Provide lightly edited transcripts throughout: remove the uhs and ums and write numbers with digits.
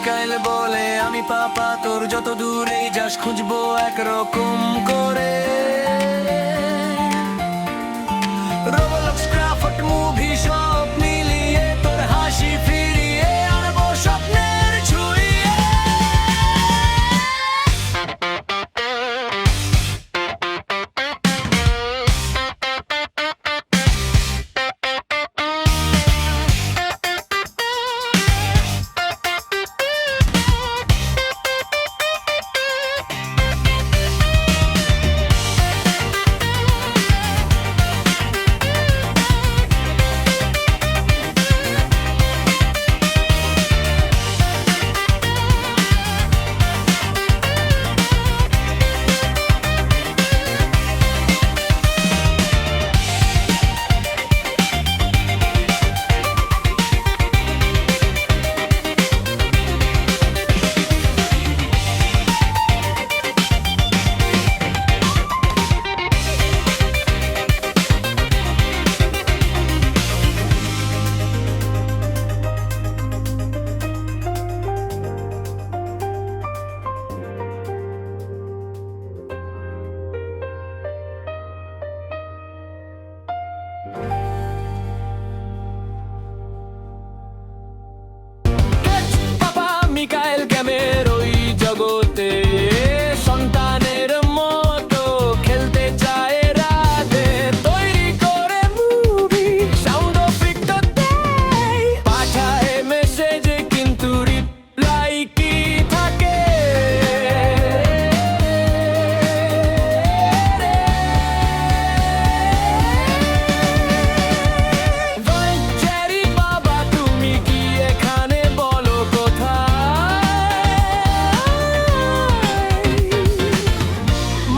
মিকাইল বলে আমি পাপা তোর যত দূরেই যাস খুঁজবো একরকম করে। রোবলক্স ক্রাফট মুভি সব মিলিয়ে তোর হাসি ফিরিয়ে আনবো স্বপ্নের ছুঁয়ে। মিকাইল গ্যামের ওই জগতে সন্তানের মতো খেলতে চায় রাতে তৈরি করে মুভি সাউন্ড অফেক্ট দেয় পাঠায় মেসেজ কিন্তু রিপ্লাই কি থাকে। চেরি বাবা তুমি কি এখানে বলো কোথায়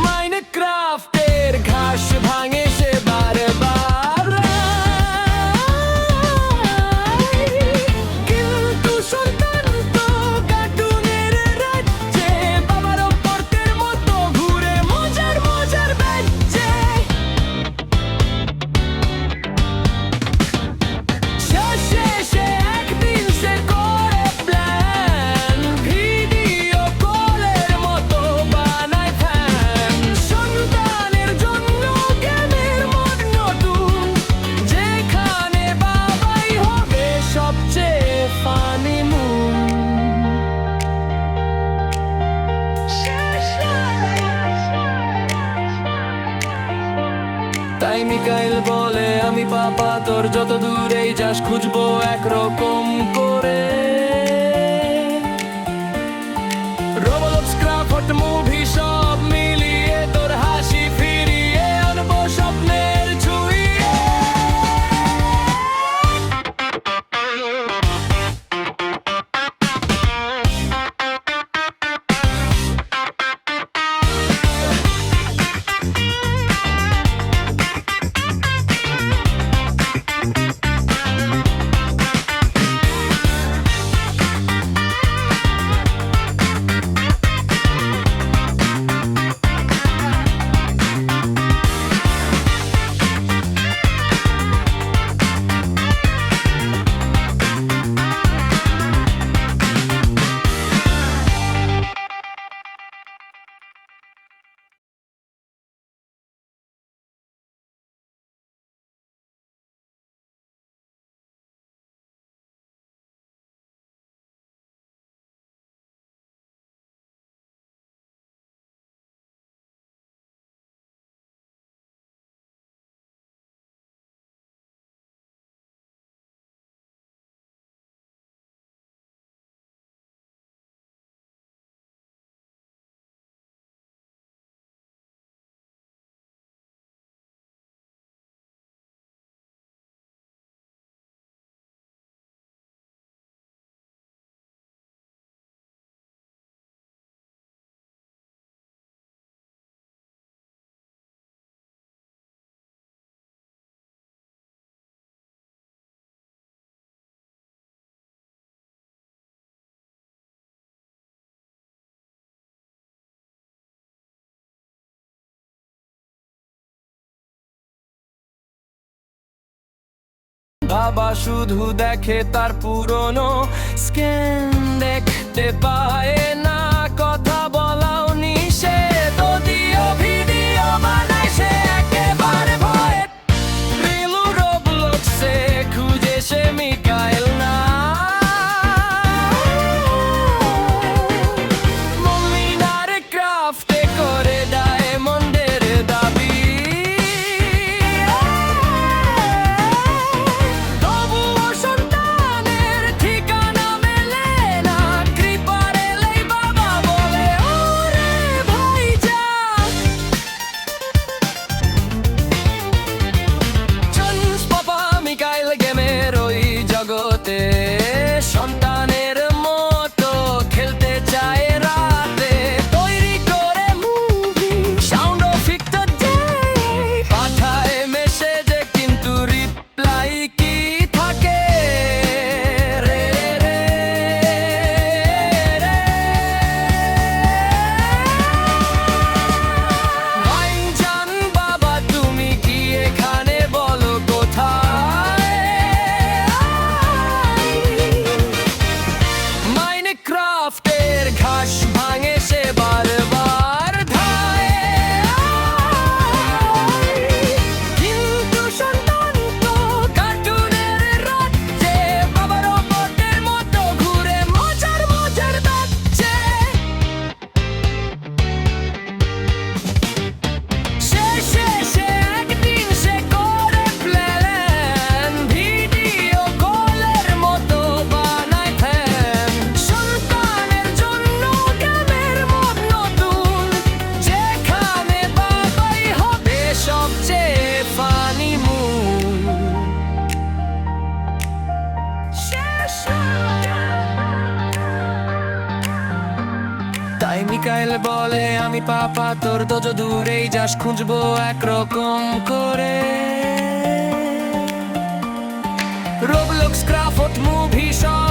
মাইনক্রাফটের ঘাস ভাঙে সে বারবার কিন্তু সন্তান তো কার্টুনের রাজ্যে বাবার পর্তের মতো ঘুরে মজার মজার বাচ্চে। শেষে একদিন সে করে প্ল্যান ভিডিও কলের মতো বানায় ফ্যান সন্তানের জন্য গেমের মড নতুন যেখানে বাবাই হবে সবচেয়ে ফানি মুন। তাই মিকাইল বলে আমি পাপা তোর যত দূরেই যাস খুঁজবো একরকম করে। রোবলক্স ক্রাফট মুভি সব মিলিয়ে তোর হাসি ফিরিয়ে আনবো স্বপ্নের ছুঁয়ে। বাবা শুধু দেখে তার পুরনো স্ক্যান, দেখতে পায় না কথা বলাও নিষেধ। যদিও ভিডিও বানায় সে একেবারে ভয়ে, রিলু রোবলক্সে খুঁজে সে মিকাইল না। মমিনার ক্রাফটে করে ডায়মন্ডের দাবি, তবুও সন্তানের ঠিকানা মেলে না। ক্রিপার এলেই বাবা বলে ওরে ভাই যা। জন্স পাপা মিকাইল গেমের ওই জগতে সন্তানের মতো খেলতে চায় রাতে। তৈরি করে movie sound of the day, পাঠায় মেসেজে কিন্তু রিপ্লাই কি থাকে রে রে রে। ভাইজান বাবা তুমি কি এখানে বলো কোথায়? মাইনক্রাফটের ঘাস ভাঙে সে বারবার ধায়, কিন্তু সন্তান তো কার্টুনের রাজ্যে বাবার রোবটের মতো ঘুরে মজার মজার বাচ্চে। শেষে একদিন সে করে প্ল্যান, ভিডিও কলের মতো বানায় ফ্যান। সন্তানের জন্য গেমের মত নতুন, যেখানে বাবাই হবে সবচেয়ে ফানি মুন। তাই মিকাইল বলে আমি পাপা তোর যত দূরেই যাস খুঁজবো একরকম করে। রোবলক্স ক্রাফট মুভি সব